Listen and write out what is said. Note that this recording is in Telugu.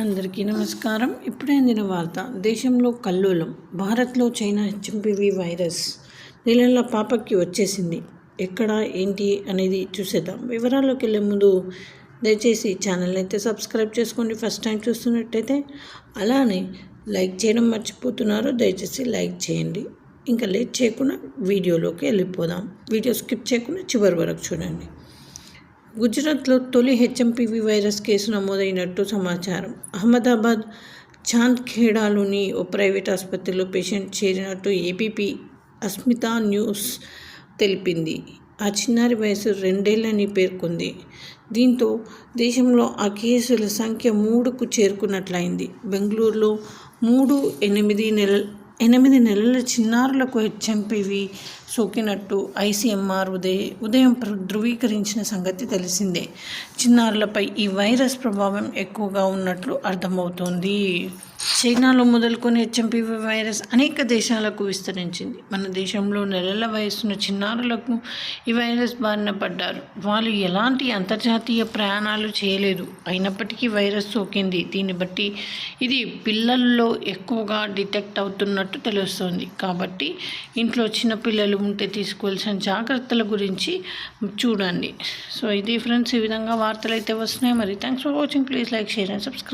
అందరికీ నమస్కారం. ఇప్పుడే అందిన వార్త. దేశంలో కల్లోలం. భారత్లో చైనా హెచ్ఎంపీవీ వైరస్ నెలల పాపకి వచ్చేసింది. ఎక్కడ ఏంటి అనేది చూసేద్దాం. వివరాల్లోకి వెళ్ళే ముందు దయచేసి ఛానల్ అయితే సబ్స్క్రైబ్ చేసుకోండి. ఫస్ట్ టైం చూస్తున్నట్టయితే అలానే లైక్ చేయడం మర్చిపోతున్నారు. దయచేసి లైక్ చేయండి. ఇంకా లేట్ చేయకుండా వీడియోలోకి వెళ్ళిపోదాం. వీడియో స్కిప్ చేయకుండా చివరి వరకు చూడండి. గుజరాత్లో తొలి హెచ్ఎంపీవీ వైరస్ కేసు నమోదైనట్టు సమాచారం. అహ్మదాబాద్ చాంద్ఖేడాలోని ఓ ప్రైవేట్ ఆసుపత్రిలో పేషెంట్ చేరినట్టు ఏబీపీ అస్మితా న్యూస్ తెలిపింది. ఆ చిన్నారి వయసు 2 ఏళ్లని పేర్కొంది. దీంతో దేశంలో ఆ కేసుల సంఖ్య 3కు చేరుకున్నట్లయింది. బెంగళూరులో 8 నెలల చిన్నారులకు హెచ్ఎంపీవీ సోకినట్టు ఐసీఎంఆర్ ఉదయం ధృవీకరించిన సంగతి తెలిసిందే. చిన్నారులపై ఈ వైరస్ ప్రభావం ఎక్కువగా ఉన్నట్లు అర్థమవుతోంది. చైనాలో మొదలుకొని హెచ్ఎంపీవీ వైరస్ అనేక దేశాలకు విస్తరించింది. మన దేశంలో నెలల వయసున్న చిన్నారులకు ఈ వైరస్ బారిన పడ్డారు. వాళ్ళు ఎలాంటి అంతర్జాతీయ ప్రయాణాలు చేయలేదు. అయినప్పటికీ వైరస్ సోకింది. దీన్ని బట్టి ఇది పిల్లల్లో ఎక్కువగా డిటెక్ట్ అవుతున్నట్టు తెలుస్తోంది. కాబట్టి ఇంట్లో చిన్నపిల్లలు ఉంటే తీసుకోవాల్సిన జాగ్రత్తల గురించి చూడండి. సో ఇది ఫ్రెండ్స్, ఈ విధంగా వార్తలు అయితే వస్తున్నాయి. మరి thanks for watching. Please like, share and subscribe.